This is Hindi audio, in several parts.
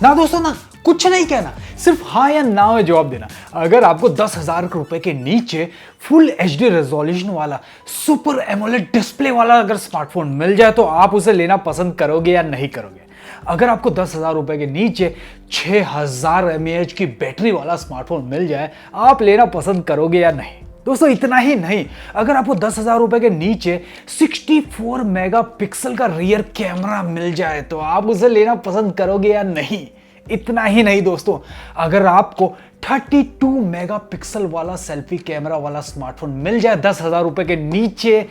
ना दोस्तों ना, कुछ नहीं कहना, सिर्फ हाँ या ना में जवाब देना। अगर आपको 10,000 रुपए के नीचे फुल एचडी रेजोल्यूशन वाला सुपर एमोलेड डिस्प्ले वाला अगर स्मार्टफोन मिल जाए तो आप उसे लेना पसंद करोगे या नहीं करोगे? अगर आपको 10,000 रुपए के नीचे 6,000 mAh की बैटरी वाला स्मार्टफोन मिल जाए, आप लेना पसंद करोगे या नहीं? दोस्तों इतना ही नहीं, अगर आपको 10,000 रुपए के नीचे 64 मेगापिक्सल का रियर कैमरा मिल जाए तो आप उसे लेना पसंद करोगे या नहीं? इतना ही नहीं दोस्तों, अगर आपको 32 मेगापिक्सल वाला सेल्फी कैमरा वाला स्मार्टफोन मिल जाए 10,000 रुपए के नीचे,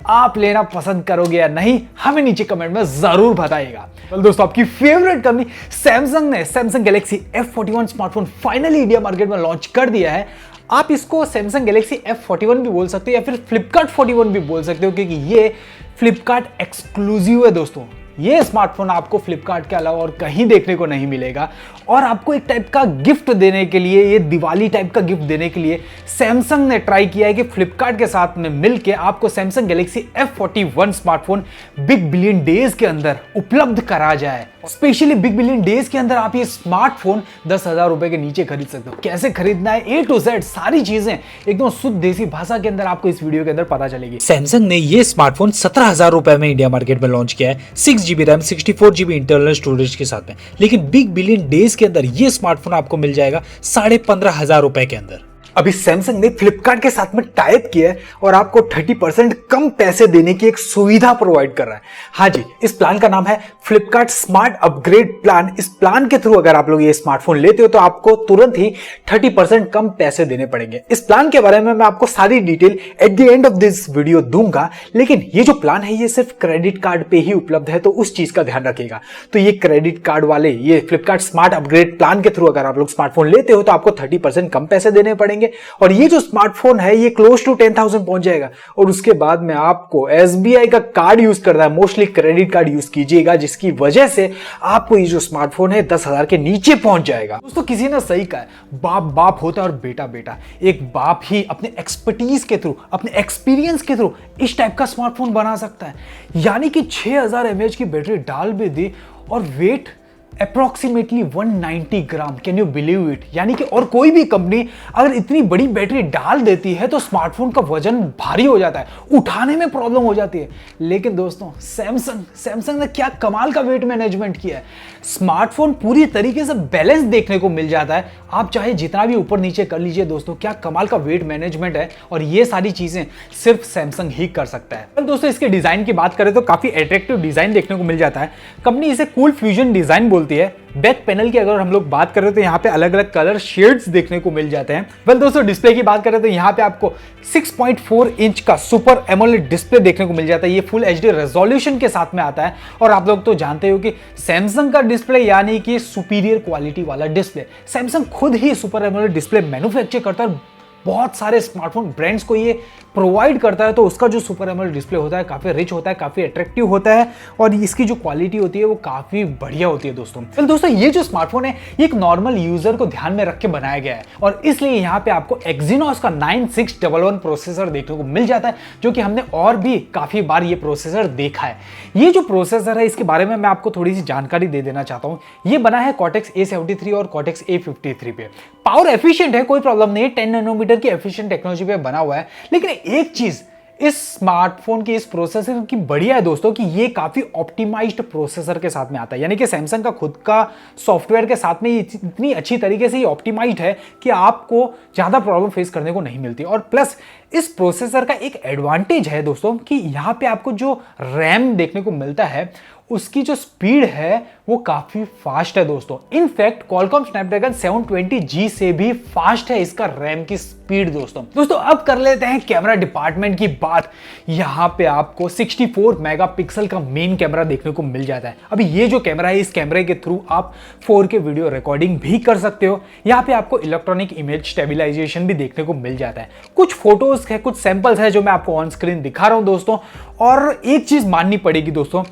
आप लेना पसंद करोगे या नहीं? हमें नीचे कमेंट में जरूर बताइएगा। तो दोस्तों, आपकी फेवरेट कंपनी सैमसंग ने Samsung Galaxy F41 smartphone finally India market में लॉन्च कर दिया है। आप इसको सैमसंग गैलेक्सी F41 भी बोल सकते हो या फिर फ्लिपकार्ट 41 भी बोल सकते हो, क्योंकि ये फ्लिपकार्ट एक्सक्लूसिव है दोस्तों। ये स्मार्टफोन आपको फ्लिपकार्ट के अलावा और कहीं देखने को नहीं मिलेगा। और आपको एक टाइप का गिफ्ट देने के लिए, ये दिवाली टाइप का गिफ्ट देने के लिए सैमसंग ने ट्राई किया है कि फ्लिपकार्ट के साथ में मिलके आपको Samsung Galaxy F41 smartphone big billion days के अंदर उपलब्ध करा जाए। स्पेशली बिग बिलियन डेज के अंदर आप ये स्मार्टफोन 10,000 रुपए के नीचे खरीद सकते हो। कैसे खरीदना है, A to Z सारी चीजें एकदम शुद्ध देसी भाषा के अंदर आपको इस वीडियो के अंदर पता चलेगी। सैमसंग ने ये स्मार्टफोन 17,000 रुपए में इंडिया मार्केट में लॉन्च किया है, 6GB RAM 64GB internal storage के साथ में। लेकिन बिग बिलियन डेज के अंदर ये स्मार्टफोन आपको मिल जाएगा 15,500 रुपए के अंदर। अभी सैमसंग ने फ्लिपकार्ट के साथ में टाइप किया है और आपको 30% कम पैसे देने की एक सुविधा प्रोवाइड कर रहा है। हाँ जी, इस प्लान का नाम है फ्लिपकार्ट स्मार्ट अपग्रेड प्लान। इस प्लान के थ्रू अगर आप लोग ये स्मार्टफोन लेते हो तो आपको तुरंत ही 30% कम पैसे देने पड़ेंगे। इस प्लान के बारे में मैं आपको सारी detail at the end of this video दूंगा, लेकिन ये जो प्लान है ये सिर्फ क्रेडिट कार्ड पे ही उपलब्ध है, तो उस चीज का ध्यान रखिएगा। तो ये क्रेडिट कार्ड वाले ये फ्लिपकार्ट स्मार्ट अपग्रेड प्लान के थ्रू अगर आप लोग स्मार्टफोन लेते हो तो आपको 30% कम पैसे देने पड़ेंगे। और ये जो स्मार्टफोन है ये क्लोज टू 10,000 पहुंच जाएगा। और उसके बाद में आपको SBI का कार्ड यूज करना है, मोस्टली क्रेडिट कार्ड यूज कीजिएगा, जिसकी वजह से आपको ये जो स्मार्टफोन है 10,000 के नीचे पहुंच जाएगा। दोस्तों किसी ने सही कहा है, बाप बाप होता है और बेटा बेटा। एक बाप ही अपने एक्सपर्टीज के थ्रू, अपने एक्सपीरियंस के थ्रू इस टाइप का स्मार्टफोन बना सकता है। यानी कि 6,000 mAh की बैटरी डाल भी दी और weight approximately 190 gram. Can you believe it? यानी कि और कोई भी कंपनी अगर इतनी बड़ी बैटरी डाल देती है तो स्मार्टफोन का वजन भारी हो जाता है, उठाने में प्रॉब्लम हो जाती है। लेकिन दोस्तों सैमसंग ने क्या कमाल का वेट मैनेजमेंट किया है। स्मार्टफोन पूरी तरीके से बैलेंस देखने को मिल जाता है। आप चाहे जितना भी ऊपर नीचे कर लीजिए दोस्तों, क्या कमाल का वेट मैनेजमेंट है। और ये सारी चीजें सिर्फ सैमसंग ही कर सकता है। तो दोस्तों इसके डिजाइन की बात करें तो काफी अट्रैक्टिव डिजाइन देखने को मिल जाता है। कंपनी इसे कूल फ्यूजन डिजाइन बोलती है। बैक पैनल की अगर हम लोग बात करें तो यहाँ पे अलग अलग कलर शेड्स देखने को मिल जाते हैं। वेल दोस्तों, डिस्प्ले की बात करें तो यहाँ पे आपको 6.4 इंच का सुपर एमोलेड डिस्प्ले देखने को मिल जाता है। ये फुल एचडी रेजोल्यूशन के साथ में आता है। और आप लोग तो जानते हो कि सैमसंग का डिस्प्ले यानी कि सुपीरियर क्वालिटी वाला डिस्प्ले। सैमसंग खुद ही सुपर एमोलेड डिस्प्ले मैन्युफैक्चर करता है, बहुत सारे स्मार्टफोन ब्रांड्स को ये प्रोवाइड करता है। तो उसका जो सुपर एमोलेड डिस्प्ले होता है काफ़ी रिच होता है, काफ़ी अट्रैक्टिव होता है और इसकी जो क्वालिटी होती है वो काफ़ी बढ़िया होती है दोस्तों। तो दोस्तों ये जो स्मार्टफोन है ये एक नॉर्मल यूजर को ध्यान में रख के बनाया गया है और इसलिए यहाँ पे आपको एक्जिनोस का 9611 प्रोसेसर देखने को मिल जाता है, जो कि हमने और भी काफ़ी बार ये प्रोसेसर देखा है। ये जो प्रोसेसर है इसके बारे में मैं आपको थोड़ी सी जानकारी दे देना चाहता हूँ। ये बना है Cortex A73 और Cortex A53 पे। पावर एफिशिएंट है, कोई प्रॉब्लम नहीं है, 10 नैनोमीटर की एफिशिएंट टेक्नोलॉजी पे बना हुआ है। लेकिन एक चीज इस स्मार्टफोन की इस प्रोसेसर की बढ़िया है दोस्तों कि ये काफी ऑप्टिमाइज्ड प्रोसेसर के साथ में आता है। यानी कि सैमसंग का खुद का सॉफ्टवेयर के साथ में ये इतनी अच्छी तरीके से ये ऑप्टिमाइज्ड है कि आपको ज्यादा प्रॉब्लम फेस करने को नहीं मिलती। और प्लस इस प्रोसेसर का एक एडवांटेज है दोस्तों कि यहाँ पे आपको जो रैम देखने को मिलता है उसकी जो स्पीड है वो काफी फास्ट है दोस्तों। इनफैक्ट Qualcomm Snapdragon 720G से भी फास्ट है इसका रैम की स्पीड दोस्तों। अब कर लेते हैं कैमरा डिपार्टमेंट की बात। यहाँ पे आपको 64 मेगापिक्सल का मेन कैमरा देखने को मिल जाता है। अभी ये जो कैमरा है इस कैमरे के थ्रू आप 4K वीडियो रिकॉर्डिंग भी कर सकते हो। यहाँ पे आपको इलेक्ट्रॉनिक इमेज स्टेबिलाईजेशन भी देखने को मिल जाता है। कुछ फोटोज है, कुछ सैंपल्स है जो मैं आपको ऑन स्क्रीन दिखा रहा हूं दोस्तों। और एक चीज माननी पड़ेगी दोस्तों,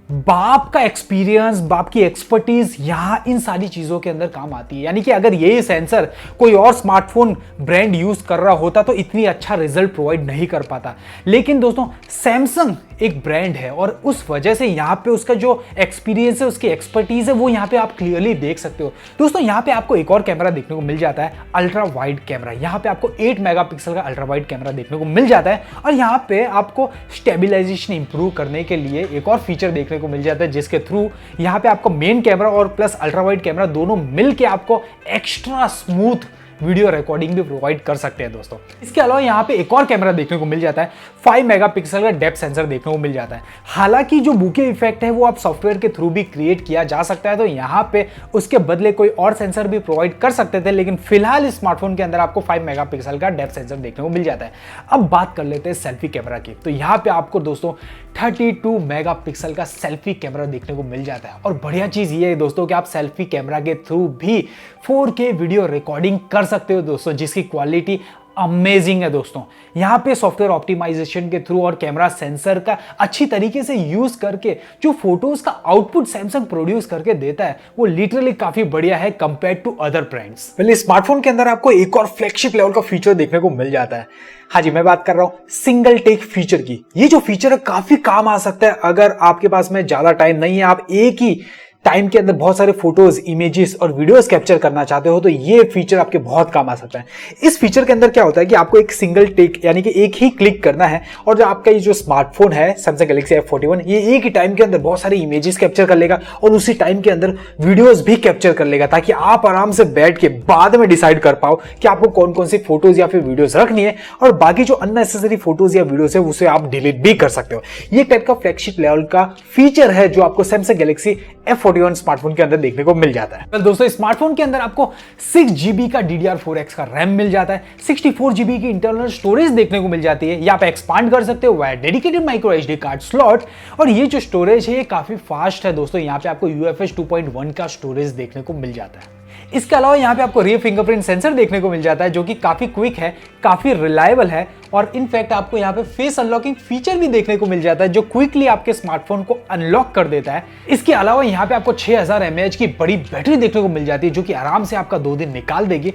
बाप का एक्सपीरियंस, बाप की एक्सपर्टीज यहां इन सारी चीजों के अंदर काम आती है। यानी कि अगर ये सेंसर कोई और स्मार्टफोन ब्रांड यूज कर रहा होता तो इतनी अच्छा रिजल्ट प्रोवाइड नहीं कर पाता। लेकिन दोस्तों सैमसंग एक ब्रांड है और उस वजह से यहाँ पे उसका जो एक्सपीरियंस है, उसकी एक्सपर्टीज है, वो यहाँ पे आप क्लियरली देख सकते हो। दोस्तों यहाँ पे आपको एक और कैमरा देखने को मिल जाता है, अल्ट्रा वाइड कैमरा। यहाँ पे आपको 8 मेगापिक्सल का अल्ट्रा वाइड कैमरा देखने को मिल जाता है और यहाँ पे आपको स्टेबिलाईजेशन इंप्रूव करने के लिए एक और फीचर देखने को मिल जाता है, जिसके थ्रू यहाँ पे आपको मेन कैमरा और प्लस अल्ट्रा वाइड कैमरा दोनों मिलके आपको एक्स्ट्रा स्मूथ वीडियो रिकॉर्डिंग भी प्रोवाइड कर सकते हैं दोस्तों। इसके अलावा यहाँ पे एक और कैमरा देखने को मिल जाता है, 5 मेगापिक्सल का डेप्थ सेंसर देखने को मिल जाता है। हालांकि जो बुके इफेक्ट है वो आप सॉफ्टवेयर के थ्रू भी क्रिएट किया जा सकता है, तो यहाँ पे उसके बदले कोई और सेंसर भी प्रोवाइड कर सकते थे, लेकिन फिलहाल इस स्मार्टफोन के अंदर आपको 5 मेगापिक्सल का डेप्थ सेंसर देखने को मिल जाता है। अब बात कर लेते हैं सेल्फी कैमरा की। तो यहाँ पे आपको दोस्तों 32 मेगापिक्सल का सेल्फी कैमरा देखने को मिल जाता है और बढ़िया चीज ये है दोस्तों कि आप सेल्फी कैमरा के थ्रू भी 4K वीडियो रिकॉर्डिंग कर सकते हो दोस्तों, जिसकी क्वालिटी अमेजिंग है दोस्तों। यहाँ पे सॉफ्टवेयर ऑप्टिमाइजेशन के थ्रू और कैमरा सेंसर का अच्छी तरीके से यूज करके जो फोटोज का आउटपुट सैमसंग प्रोड्यूस करके देता है वो लिटरली काफी बढ़िया है कंपेयर टू अदर ब्रांड्स। पहले स्मार्टफोन के अंदर आपको एक और फ्लैगशिप लेवल का फीचर देखने को मिल जाता है। हाँ जी, मैं बात कर रहा हूं सिंगल टेक फीचर की। ये जो फीचर है काफी काम आ सकता है अगर आपके पास में ज्यादा टाइम नहीं है, आप एक ही टाइम के अंदर बहुत सारे फोटोज, इमेजेस और वीडियोस कैप्चर करना चाहते हो, तो ये फीचर आपके बहुत काम आ सकता है। इस फीचर के अंदर क्या होता है कि आपको एक सिंगल टेक यानी कि एक ही क्लिक करना है और जो आपका ये जो स्मार्टफोन है सैमसंग गैलेक्सी F41, ये एक ही टाइम के अंदर बहुत सारे इमेजेस कैप्चर कर लेगा और उसी टाइम के अंदर वीडियोस भी कैप्चर कर लेगा, ताकि आप आराम से बैठ के बाद में डिसाइड कर पाओ कि आपको कौन कौन सी फोटोज या फिर वीडियोज रखनी है और बाकी जो अननेसेसरी फोटोज या वीडियोज है उसे आप डिलीट भी कर सकते हो। ये टाइप का फ्लैगशिप लेवल का फीचर है जो आपको सैमसंग गैलेक्सी F41 स्मार्टफोन के अंदर देखने को मिल जाता है। well, दोस्तों स्मार्टफोन के अंदर आपको 6GB का DDR4X का रैम मिल जाता है, 64GB की इंटरनल स्टोरेज देखने को मिल जाती है। यहाँ पे एक्सपांड कर सकते हो via dedicated micro SD card slot और ये जो स्टोरेज है ये काफी फास्ट है दोस्तों। यहाँ पे आपको UFS 2.1 का स्टोरेज देखने को मिल जाता है। इसके अलावा यहाँ पे आपको रियर फिंगरप्रिंट सेंसर देखने को मिल जाता है जो कि काफी क्विक है, काफी रिलायबल है और इनफैक्ट आपको यहाँ पे फेस अनलॉकिंग फीचर भी देखने को मिल जाता है जो क्विकली आपके स्मार्टफोन को अनलॉक कर देता है। इसके अलावा यहाँ पे आपको 6000 mAh की बड़ी बैटरी देखने को मिल जाती है जो कि आराम से आपका 2 दिन निकाल देगी।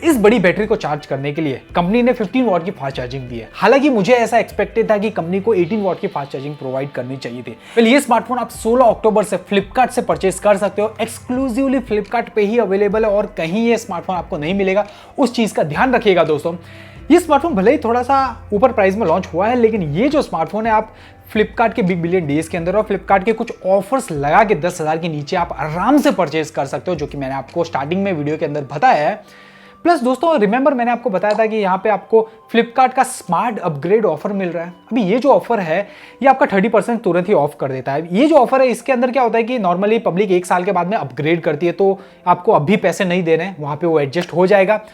इस बड़ी बैटरी को चार्ज करने के लिए कंपनी ने 15 वॉट की फास्ट चार्जिंग दी है। हालांकि मुझे ऐसा एक्सपेक्टेड था कि कंपनी को 18 वॉट की फास्ट चार्जिंग प्रोवाइड करनी चाहिए थी। फिर ये स्मार्टफोन आप 16 अक्टूबर से फ्लिपकार्ट से परचेज कर सकते हो, एक्सक्लूसिवली फ्लिपकार्ट पे ही अवेलेबल है और कहीं ये स्मार्टफोन आपको नहीं मिलेगा, उस चीज का ध्यान रखिएगा दोस्तों। ये स्मार्टफोन भले ही थोड़ा सा ऊपर प्राइस में लॉन्च हुआ है, लेकिन ये जो स्मार्टफोन है आप फ्लिपकार्ट के बिग बिलियन डेज के अंदर और फ्लिपकार्ट के कुछ ऑफर्स लगा के 10,000 के नीचे आप आराम से परचेज कर सकते हो, जो कि मैंने आपको स्टार्टिंग में वीडियो के अंदर बताया है। प्लस दोस्तों रिमेंबर मैंने आपको बताया था कि यहाँ पे आपको फ्लिपकार्ट का स्मार्ट अपग्रेड ऑफर मिल रहा है। अभी ये जो ऑफर है ये आपका 30% तुरंत ही ऑफ कर देता है। ये जो ऑफर है इसके अंदर क्या होता है कि नॉर्मली पब्लिक 1 साल के बाद में अपग्रेड करती है, तो आपको अभी पैसे नहीं देने हैं, वहाँ पे वो एडजस्ट हो जाएगा।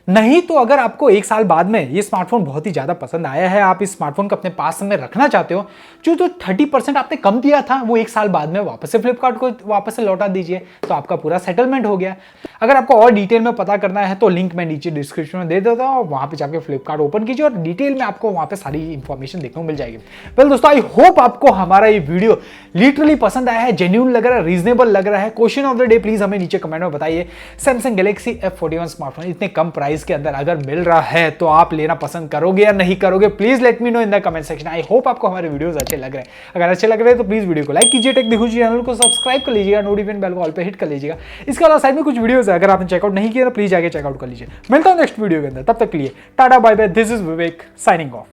नहीं तो अगर आपको 1 साल बाद में ये स्मार्टफोन बहुत ही ज्यादा पसंद आया है, आप इस स्मार्टफोन को अपने पास में रखना चाहते हो, जो 30% आपने कम दिया था वो 1 साल बाद में वापस से फ्लिपकार्ट को वापस से लौटा दीजिए, तो आपका पूरा सेटलमेंट हो गया। अगर आपको और डिटेल में पता करना है तो लिंक मैं नीचे डिस्क्रिप्शन में दे देता हूँ, वहां पे जाकर फ्लिपकार्ट ओपन कीजिए और डिटेल में आपको वहां पे सारी इंफॉर्मेशन देखने को मिल जाएगी। वेल दोस्तों, आई होप आपको हमारा ये वीडियो लिटरली पसंद आया है, जेन्युइन लग रहा है, रीजनेबल लग रहा है। Question of the day please हमें नीचे कमेंट में बताइए, सैमसंग गैलेक्सी F41 स्मार्टफोन इतने कम प्राइस के अंदर अगर मिल रहा है तो आप लेना पसंद करोगे या नहीं करोगे? Please let me know in the comment section. I hope आपको हमारे वीडियोस अच्छे लग रहे हैं। अगर अच्छे लग रहे हैं तो प्लीज वीडियो को लाइक कीजिए, टेक देखोजी चैनल को सब्सक्राइब कर लीजिएगा, नोटिफिकेशन बेल को ऑल पे हिट कर लीजिएगा। इसके अलावा साइड में कुछ वीडियोस है, अगर आपने चेकआउट नहीं किया तो प्लीज जाके चेकआउट कर लीजिए। मिलता हूं नेक्स्ट वीडियो के अंदर, तब तक के लिए tata bye bye, this is Vivek signing of.